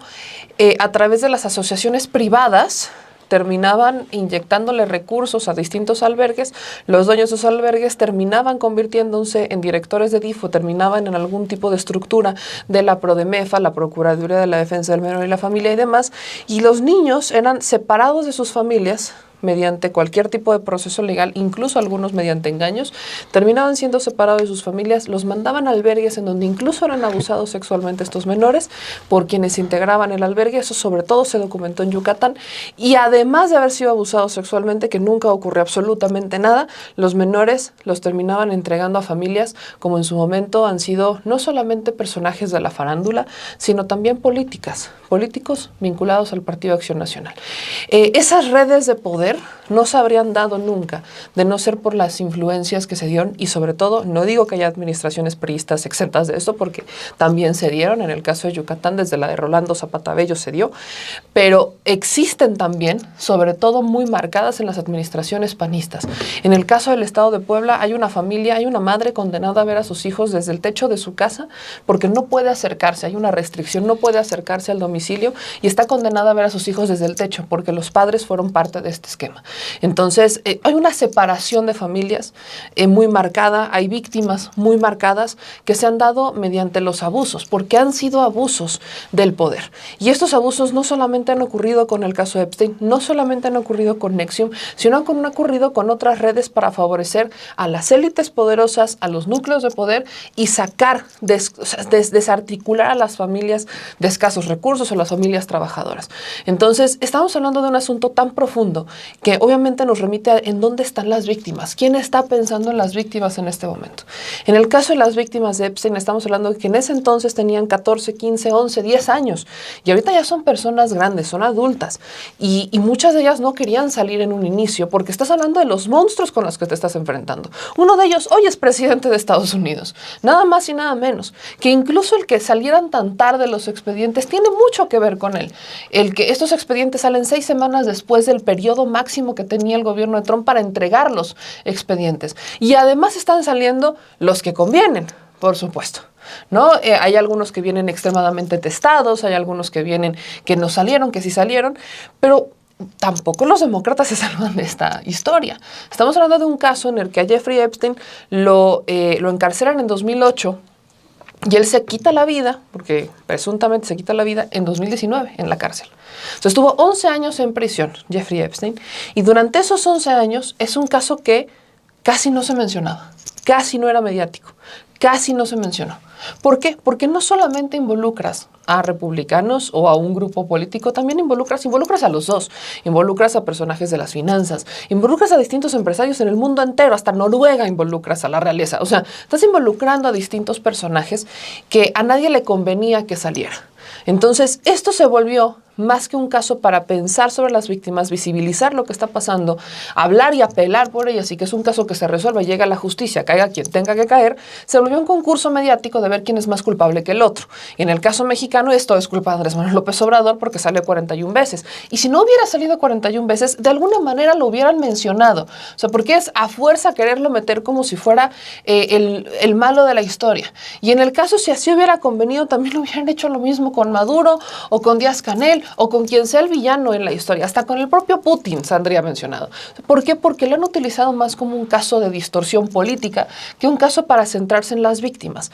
a través de las asociaciones privadas terminaban inyectándole recursos a distintos albergues, los dueños de esos albergues terminaban convirtiéndose en directores de DIF o terminaban en algún tipo de estructura de la PRODEMEFA, la Procuraduría de la Defensa del Menor y la Familia y demás, y los niños eran separados de sus familias mediante cualquier tipo de proceso legal, incluso algunos mediante engaños, terminaban siendo separados de sus familias, los mandaban a albergues en donde incluso eran abusados sexualmente estos menores por quienes integraban el albergue. Eso sobre todo se documentó en Yucatán, y además de haber sido abusados sexualmente, que nunca ocurrió absolutamente nada, los menores los terminaban entregando a familias como en su momento han sido no solamente personajes de la farándula, sino también políticos vinculados al Partido Acción Nacional. Esas redes de poder no se habrían dado nunca de no ser por las influencias que se dieron, y sobre todo, no digo que haya administraciones priistas exentas de esto, porque también se dieron, en el caso de Yucatán, desde la de Rolando Zapata Bello se dio, pero existen también, sobre todo muy marcadas en las administraciones panistas. En el caso del estado de Puebla hay una familia, hay una madre condenada a ver a sus hijos desde el techo de su casa porque no puede acercarse, hay una restricción, no puede acercarse al domicilio y está condenada a ver a sus hijos desde el techo porque los padres fueron parte de este esquema. Entonces, hay una separación de familias muy marcada, hay víctimas muy marcadas que se han dado mediante los abusos, porque han sido abusos del poder. Y estos abusos no solamente han ocurrido con el caso de Epstein, no solamente han ocurrido con NXIVM, sino han ocurrido con otras redes para favorecer a las élites poderosas, a los núcleos de poder y sacar, desarticular a las familias de escasos recursos o las familias trabajadoras. Entonces, estamos hablando de un asunto tan profundo que obviamente nos remite a en dónde están las víctimas. ¿Quién está pensando en las víctimas en este momento? En el caso de las víctimas de Epstein, estamos hablando de que en ese entonces tenían 14, 15, 11, 10 años y ahorita ya son personas grandes, son adultos, adultas. Y muchas de ellas no querían salir en un inicio porque estás hablando de los monstruos con los que te estás enfrentando. Uno de ellos hoy es presidente de Estados Unidos, nada más y nada menos. Que incluso el que salieran tan tarde los expedientes tiene mucho que ver con él. El que estos expedientes salen 6 semanas después del periodo máximo que tenía el gobierno de Trump para entregar los expedientes. Y además están saliendo los que convienen, por supuesto. ¿No? Hay algunos que vienen extremadamente testados, hay algunos que vienen que no salieron, que sí salieron, pero tampoco los demócratas se salvan de esta historia. Estamos hablando de un caso en el que a Jeffrey Epstein lo encarcelan en 2008 y él se quita la vida, porque presuntamente se quita la vida, en 2019 en la cárcel. Entonces estuvo 11 años en prisión, Jeffrey Epstein, y durante esos 11 años es un caso que casi no se mencionaba, casi no era mediático, casi no se mencionó. ¿Por qué? Porque no solamente involucras a republicanos o a un grupo político, también involucras a los dos. Involucras a personajes de las finanzas, involucras a distintos empresarios en el mundo entero, hasta Noruega involucras a la realeza. O sea, estás involucrando a distintos personajes que a nadie le convenía que saliera. Entonces, esto se volvió más que un caso para pensar sobre las víctimas, visibilizar lo que está pasando, hablar y apelar por ellas, y que es un caso que se resuelva, llega a la justicia, caiga quien tenga que caer, se volvió un concurso mediático de ver quién es más culpable que el otro. Y en el caso mexicano, esto es culpa de Andrés Manuel López Obrador porque sale 41 veces. Y si no hubiera salido 41 veces, de alguna manera lo hubieran mencionado. O sea, porque es a fuerza quererlo meter como si fuera el malo de la historia. Y en el caso, si así hubiera convenido, también lo hubieran hecho lo mismo con Maduro o con Díaz-Canel o con quien sea el villano en la historia. Hasta con el propio Putin se habría mencionado. ¿Por qué? Porque lo han utilizado más como un caso de distorsión política que un caso para centrarse en las víctimas.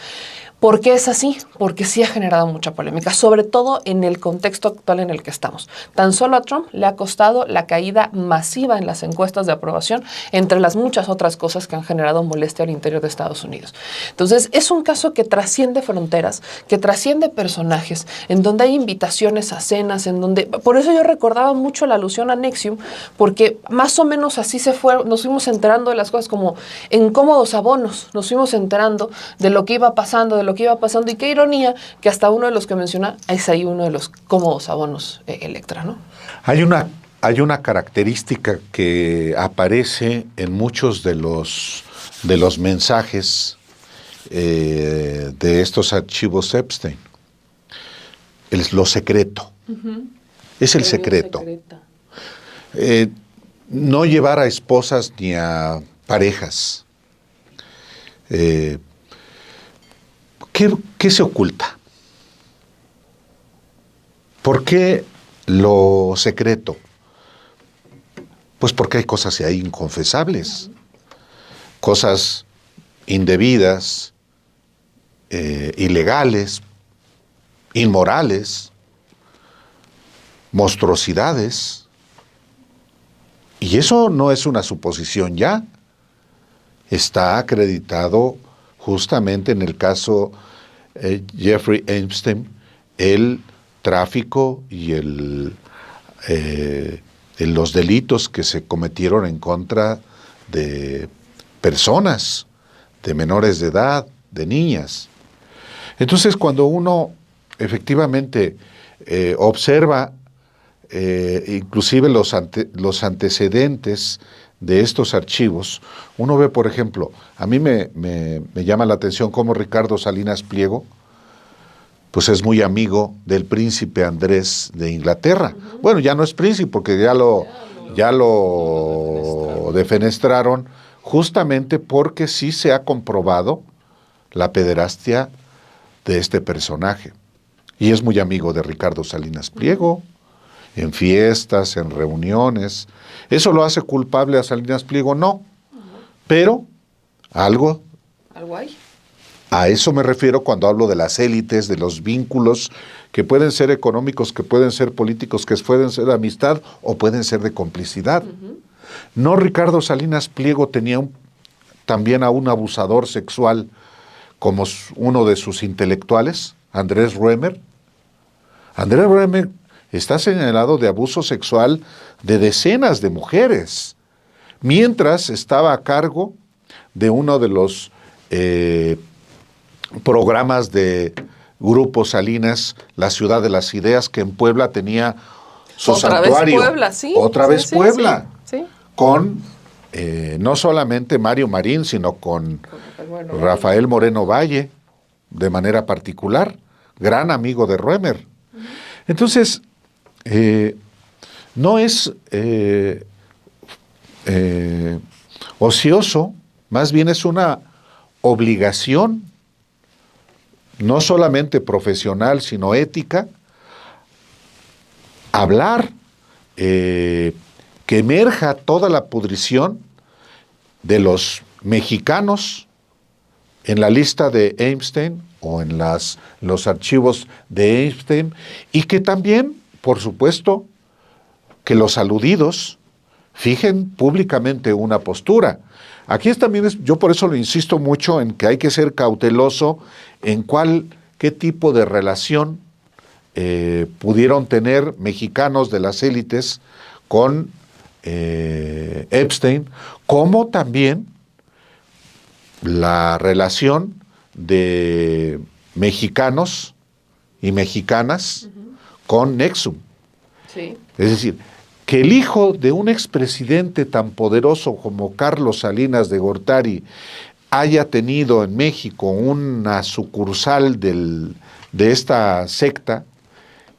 ¿Por qué es así? Porque sí ha generado mucha polémica, sobre todo en el contexto actual en el que estamos. Tan solo a Trump le ha costado la caída masiva en las encuestas de aprobación, entre las muchas otras cosas que han generado molestia al interior de Estados Unidos. Entonces, es un caso que trasciende fronteras, que trasciende personajes, en donde hay invitaciones a cenas, en donde... Por eso yo recordaba mucho la alusión a NXIVM, porque más o menos así se fue, nos fuimos enterando de las cosas como en cómodos abonos, nos fuimos enterando de lo que iba pasando, de lo que iba pasando, y qué ironía que hasta uno de los que menciona es ahí uno de los cómodos abonos Electra, ¿no? Hay una característica que aparece en muchos de los mensajes de estos archivos Epstein. Lo secreto. Uh-huh. Es el secreto. No llevar a esposas ni a parejas. ¿Qué se oculta? ¿Por qué lo secreto? Pues porque hay cosas ahí inconfesables, cosas indebidas, ilegales, inmorales, monstruosidades. Y eso no es una suposición ya. Está acreditado justamente en el caso Jeffrey Epstein, el tráfico y los delitos que se cometieron en contra de personas, de menores de edad, de niñas. Entonces, cuando uno efectivamente observa inclusive los antecedentes de estos archivos, uno ve, por ejemplo, a mí me llama la atención cómo Ricardo Salinas Pliego, pues es muy amigo del príncipe Andrés de Inglaterra. Uh-huh. Bueno, ya no es príncipe porque ya lo defenestraron, justamente porque sí se ha comprobado la pederastia de este personaje. Y es muy amigo de Ricardo Salinas Pliego, en fiestas, en reuniones. ¿Eso lo hace culpable a Salinas Pliego? No. Pero algo hay. A eso me refiero cuando hablo de las élites, de los vínculos que pueden ser económicos, que pueden ser políticos, que pueden ser de amistad o pueden ser de complicidad. Uh-huh. ¿No Ricardo Salinas Pliego tenía también a un abusador sexual como uno de sus intelectuales, Andrés Roemer? Andrés Roemer está señalado de abuso sexual de decenas de mujeres, mientras estaba a cargo de uno de los programas de Grupo Salinas, La Ciudad de las Ideas, que en Puebla tenía su otra santuario. Vez Puebla, sí. Otra vez Puebla. Sí. Con no solamente Mario Marín, sino con Rafael Moreno Valle, de manera particular, gran amigo de Roemer. Entonces, no es ocioso, más bien es una obligación, no solamente profesional, sino ética, hablar, que emerja toda la pudrición de los mexicanos en la lista de Epstein o en los archivos de Epstein, y que también, por supuesto, que los aludidos fijen públicamente una postura. Aquí también yo por eso lo insisto mucho en que hay que ser cauteloso en qué tipo de relación pudieron tener mexicanos de las élites con Epstein, como también la relación de mexicanos y mexicanas con Nexum. Sí. Es decir, que el hijo de un expresidente tan poderoso como Carlos Salinas de Gortari haya tenido en México una sucursal de esta secta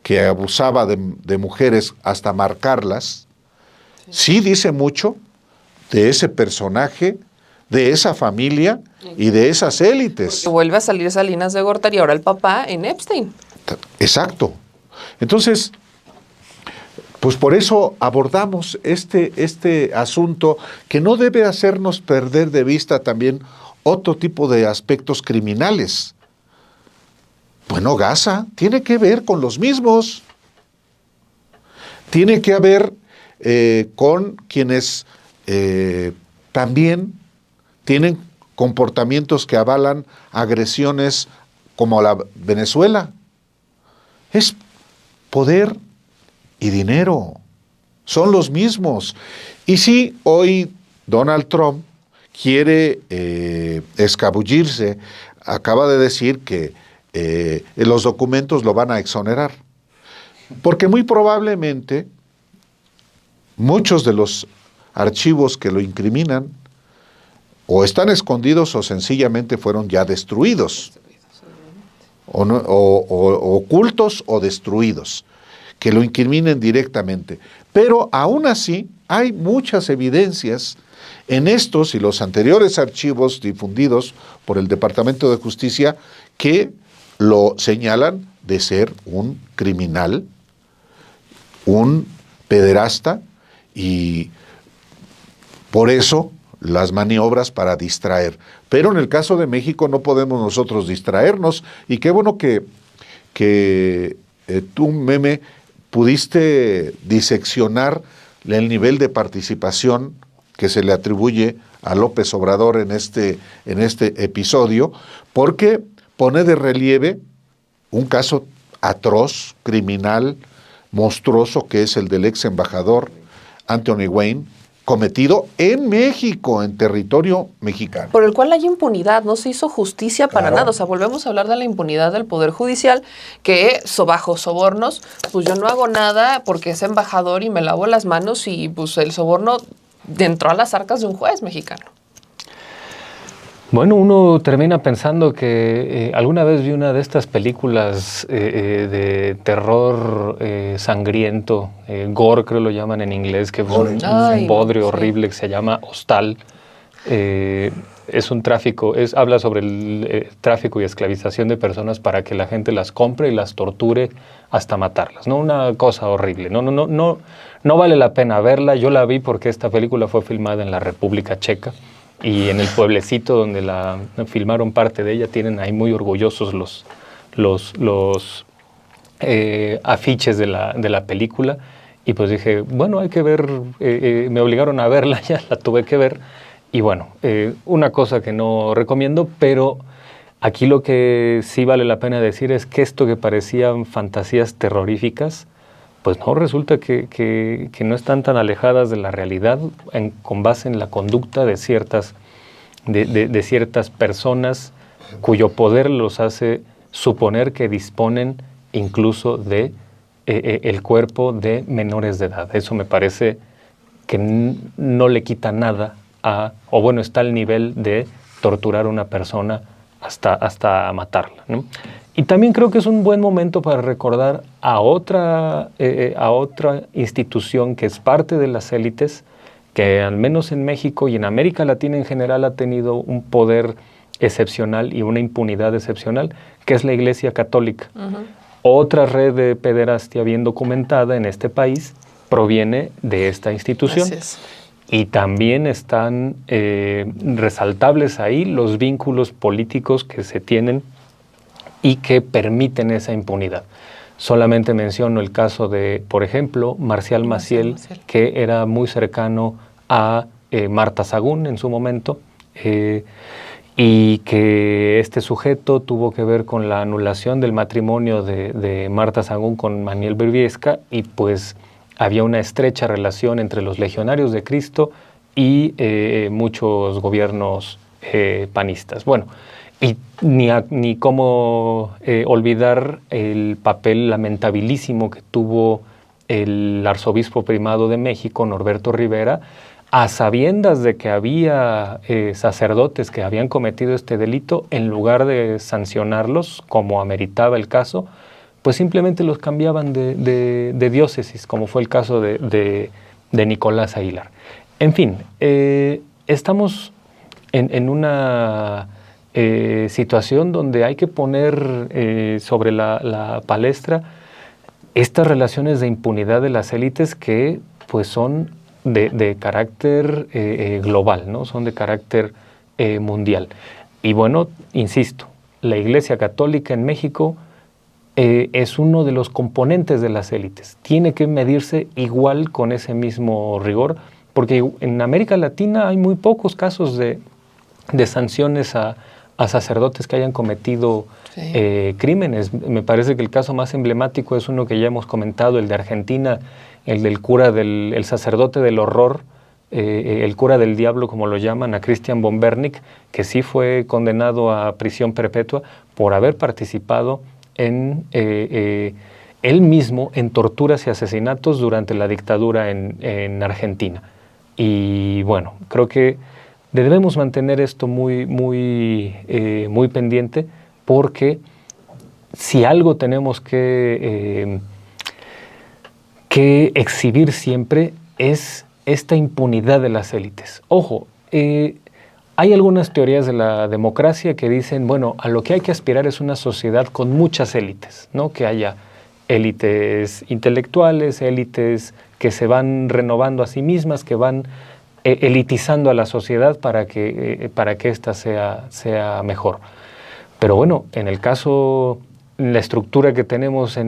que abusaba de mujeres hasta marcarlas, sí dice mucho de ese personaje, de esa familia y de esas élites. Porque vuelve a salir Salinas de Gortari y ahora el papá en Epstein. Exacto. Entonces, pues por eso abordamos este asunto que no debe hacernos perder de vista también otro tipo de aspectos criminales. Bueno, Gaza tiene que ver con los mismos. Tiene que ver con quienes también tienen comportamientos que avalan agresiones como la Venezuela. Es poder y dinero. Son los mismos. Y sí, hoy Donald Trump quiere escabullirse. Acaba de decir que los documentos lo van a exonerar. Porque muy probablemente muchos de los archivos que lo incriminan o están escondidos o sencillamente fueron ya destruidos, o ocultos o destruidos, que lo incriminen directamente. Pero aún así hay muchas evidencias en estos y los anteriores archivos difundidos por el Departamento de Justicia que lo señalan de ser un criminal, un pederasta, y por eso las maniobras para distraer. Pero en el caso de México no podemos nosotros distraernos, y qué bueno que tú, Meme, pudiste diseccionar el nivel de participación que se le atribuye a López Obrador en este episodio, porque pone de relieve un caso atroz, criminal, monstruoso, que es el del ex embajador Anthony Wayne, cometido en México, en territorio mexicano. Por el cual hay impunidad, no se hizo justicia para nada. O sea, volvemos a hablar de la impunidad del Poder Judicial, que bajo sobornos, pues yo no hago nada porque es embajador y me lavo las manos, y pues el soborno entró a las arcas de un juez mexicano. Bueno, uno termina pensando que alguna vez vi una de estas películas de terror sangriento, gore creo lo llaman en inglés, que es un bodrio horrible que se llama Hostal. Es un tráfico, habla sobre el tráfico y esclavización de personas para que la gente las compre y las torture hasta matarlas, ¿no? Una cosa horrible. No vale la pena verla. Yo la vi porque esta película fue filmada en la República Checa, y en el pueblecito donde la filmaron parte de ella tienen ahí muy orgullosos los afiches de la película, y pues dije, bueno, hay que ver, me obligaron a verla, ya la tuve que ver, y bueno, una cosa que no recomiendo, pero aquí lo que sí vale la pena decir es que esto que parecían fantasías terroríficas, pues no, resulta que no están tan alejadas de la realidad con base en la conducta de ciertas personas cuyo poder los hace suponer que disponen incluso de el cuerpo de menores de edad. Eso me parece que no le quita nada o bueno, está al nivel de torturar a una persona hasta matarla, ¿no? Y también creo que es un buen momento para recordar a otra institución que es parte de las élites, que al menos en México y en América Latina en general ha tenido un poder excepcional y una impunidad excepcional, que es la Iglesia Católica. Otra red de pederastia bien documentada en este país proviene de esta institución. Gracias. Y también están resaltables ahí los vínculos políticos que se tienen y que permiten esa impunidad. Solamente menciono el caso de, por ejemplo, Marcial Maciel, que era muy cercano a Marta Sagún en su momento, y que este sujeto tuvo que ver con la anulación del matrimonio de Marta Sagún con Manuel Briviesca, y pues había una estrecha relación entre los legionarios de Cristo y muchos gobiernos panistas. Bueno, y ni cómo olvidar el papel lamentabilísimo que tuvo el arzobispo primado de México, Norberto Rivera, a sabiendas de que había sacerdotes que habían cometido este delito, en lugar de sancionarlos como ameritaba el caso, pues simplemente los cambiaban de diócesis, como fue el caso de Nicolás Aguilar. En fin, estamos en una situación donde hay que poner sobre la palestra estas relaciones de impunidad de las élites que pues son de carácter global, ¿no? Son de carácter mundial. Y bueno, insisto, la Iglesia Católica en México es uno de los componentes de las élites. Tiene que medirse igual con ese mismo rigor, porque en América Latina hay muy pocos casos de sanciones a sacerdotes que hayan cometido crímenes. Me parece que el caso más emblemático es uno que ya hemos comentado, el de Argentina, el del cura el sacerdote del horror, el cura del diablo, como lo llaman, a Christian von Bernick, que sí fue condenado a prisión perpetua por haber participado en él mismo en torturas y asesinatos durante la dictadura en Argentina. Y bueno, creo que debemos mantener esto muy pendiente, porque si algo tenemos que exhibir siempre es esta impunidad de las élites. Ojo, hay algunas teorías de la democracia que dicen, bueno, a lo que hay que aspirar es una sociedad con muchas élites, ¿no? Que haya élites intelectuales, élites que se van renovando a sí mismas, que van elitizando a la sociedad para que ésta sea mejor. Pero bueno, en el caso, la estructura que tenemos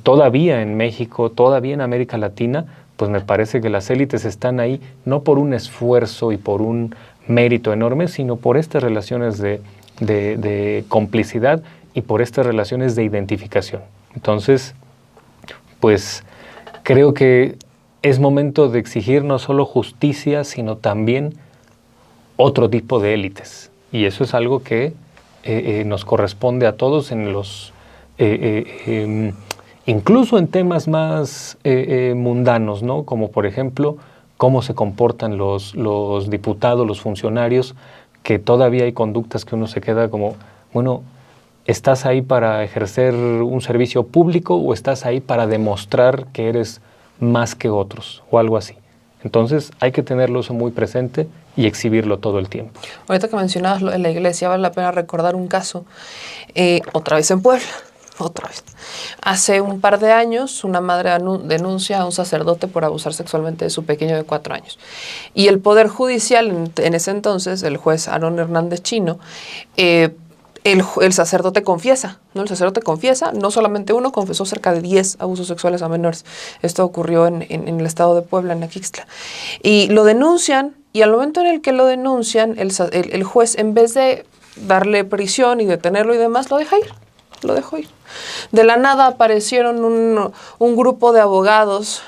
todavía en México, todavía en América Latina, pues me parece que las élites están ahí no por un esfuerzo y por un mérito enorme, sino por estas relaciones de complicidad y por estas relaciones de identificación. Entonces, pues creo que es momento de exigir no solo justicia, sino también otro tipo de élites. Y eso es algo que nos corresponde a todos en incluso en temas más mundanos, ¿no? Como por ejemplo, cómo se comportan los diputados, los funcionarios, que todavía hay conductas que uno se queda como, bueno, ¿estás ahí para ejercer un servicio público o estás ahí para demostrar que eres más que otros o algo así? Entonces hay que tenerlo eso muy presente y exhibirlo todo el tiempo. Ahorita que mencionabas lo de la iglesia, vale la pena recordar un caso, otra vez en Puebla, otra vez. Hace un par de años una madre denuncia a un sacerdote por abusar sexualmente de su pequeño de 4 años. Y el Poder Judicial, en ese entonces, el juez Aarón Hernández Chino, el sacerdote confiesa, ¿no? El sacerdote confiesa, no solamente uno, confesó cerca de 10 abusos sexuales a menores. Esto ocurrió en el estado de Puebla, en Aquixtla. Y lo denuncian, y al momento en el que lo denuncian, el juez, en vez de darle prisión y detenerlo y demás, lo deja ir. Lo dejó ir. De la nada aparecieron un grupo de abogados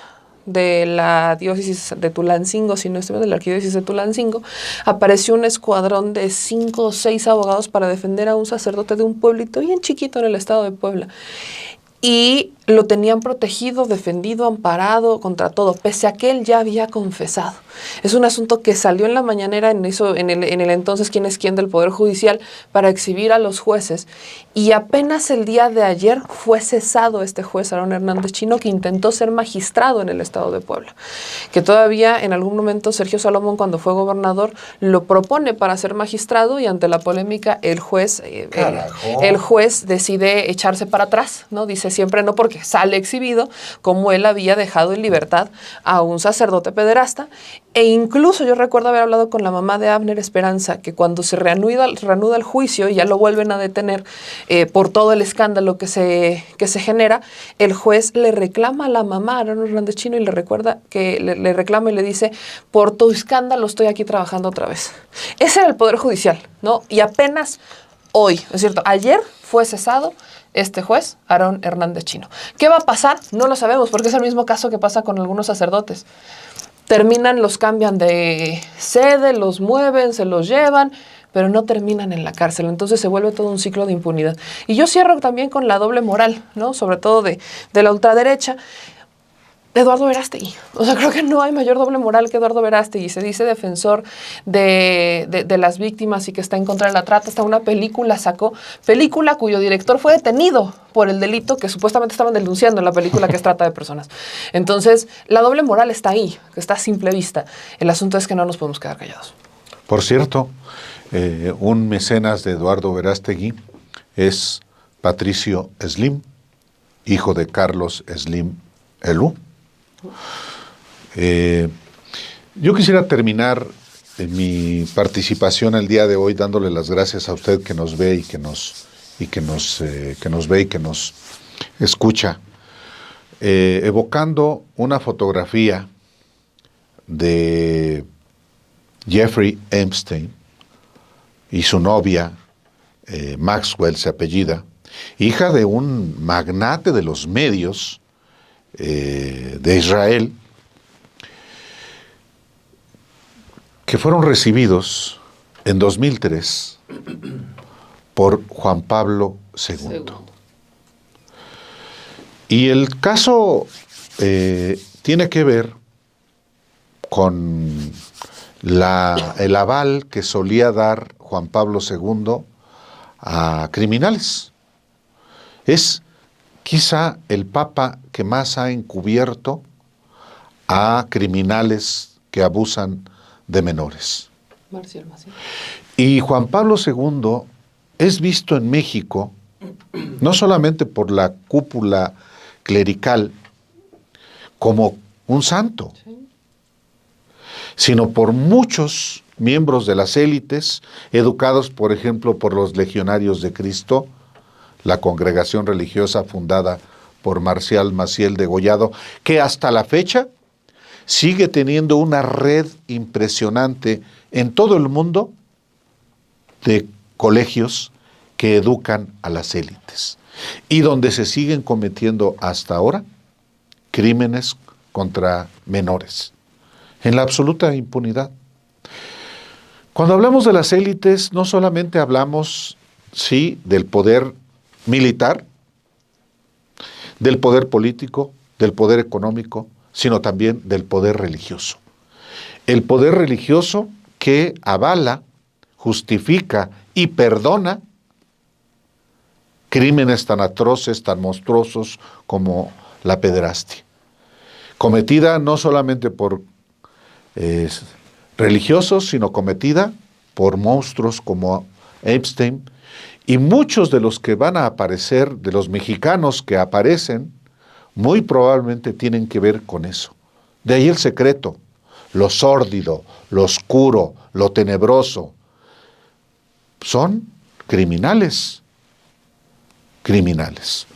de la diócesis de Tulancingo, si no estoy mal, de la arquidiócesis de Tulancingo. Apareció un escuadrón de 5 o 6 abogados para defender a un sacerdote de un pueblito bien chiquito en el estado de Puebla. Y lo tenían protegido, defendido, amparado contra todo, pese a que él ya había confesado. Es un asunto que salió en la mañanera en el entonces quién es quién del Poder Judicial para exhibir a los jueces, y apenas el día de ayer fue cesado este juez Aarón Hernández Chino, que intentó ser magistrado en el estado de Puebla, que todavía en algún momento Sergio Salomón, cuando fue gobernador, lo propone para ser magistrado, y ante la polémica el juez decide echarse para atrás, ¿no? Dice siempre no, porque sale exhibido como él había dejado en libertad a un sacerdote pederasta. E incluso yo recuerdo haber hablado con la mamá de Abner Esperanza, que cuando se reanuda el juicio y ya lo vuelven a detener por todo el escándalo que se genera, el juez le reclama a la mamá, Aarón Hernández Chino, y le recuerda que le reclama y le dice: por tu escándalo estoy aquí trabajando otra vez. Ese era el Poder Judicial, ¿no? Y apenas hoy, es cierto, ayer fue cesado este juez, Aarón Hernández Chino. ¿Qué va a pasar? No lo sabemos, porque es el mismo caso que pasa con algunos sacerdotes. Terminan, los cambian de sede, los mueven, se los llevan, pero no terminan en la cárcel. Entonces se vuelve todo un ciclo de impunidad. Y yo cierro también con la doble moral, ¿no? Sobre todo de la ultraderecha. Eduardo Verástegui. O sea, creo que no hay mayor doble moral que Eduardo Verástegui. Se dice defensor de las víctimas y que está en contra de la trata. Hasta una película sacó, película cuyo director fue detenido por el delito que supuestamente estaban denunciando en la película, que es trata de personas. Entonces, la doble moral está ahí, que está a simple vista. El asunto es que no nos podemos quedar callados. Por cierto, un mecenas de Eduardo Verástegui es Patricio Slim, hijo de Carlos Slim Elú. Yo quisiera terminar mi participación el día de hoy dándole las gracias a usted que nos ve y que nos escucha, evocando una fotografía de Jeffrey Epstein y su novia, Maxwell se apellida, hija de un magnate de los medios de Israel, que fueron recibidos en 2003 por Juan Pablo II. Y el caso tiene que ver con el aval que solía dar Juan Pablo II a criminales. Es quizá el papa que más ha encubierto a criminales que abusan de menores. Y Juan Pablo II es visto en México no solamente por la cúpula clerical como un santo, sino por muchos miembros de las élites, educados, por ejemplo, por los Legionarios de Cristo, la congregación religiosa fundada por Marcial Maciel Degollado, que hasta la fecha sigue teniendo una red impresionante en todo el mundo de colegios que educan a las élites y donde se siguen cometiendo hasta ahora crímenes contra menores, en la absoluta impunidad. Cuando hablamos de las élites, no solamente hablamos, sí, del poder militar, del poder político, del poder económico, sino también del poder religioso. El poder religioso que avala, justifica y perdona crímenes tan atroces, tan monstruosos como la pederastia, cometida no solamente por religiosos, sino cometida por monstruos como Epstein. Y muchos de los que van a aparecer, de los mexicanos que aparecen, muy probablemente tienen que ver con eso. De ahí el secreto, lo sórdido, lo oscuro, lo tenebroso. Son criminales. Criminales.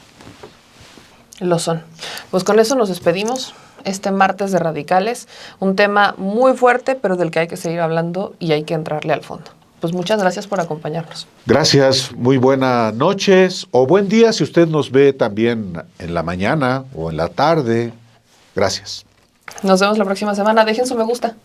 Lo son. Pues con eso nos despedimos. Este martes de Radicales, un tema muy fuerte, pero del que hay que seguir hablando y hay que entrarle al fondo. Pues muchas gracias por acompañarnos. Gracias, muy buenas noches o buen día si usted nos ve también en la mañana o en la tarde. Gracias. Nos vemos la próxima semana. Dejen su me gusta.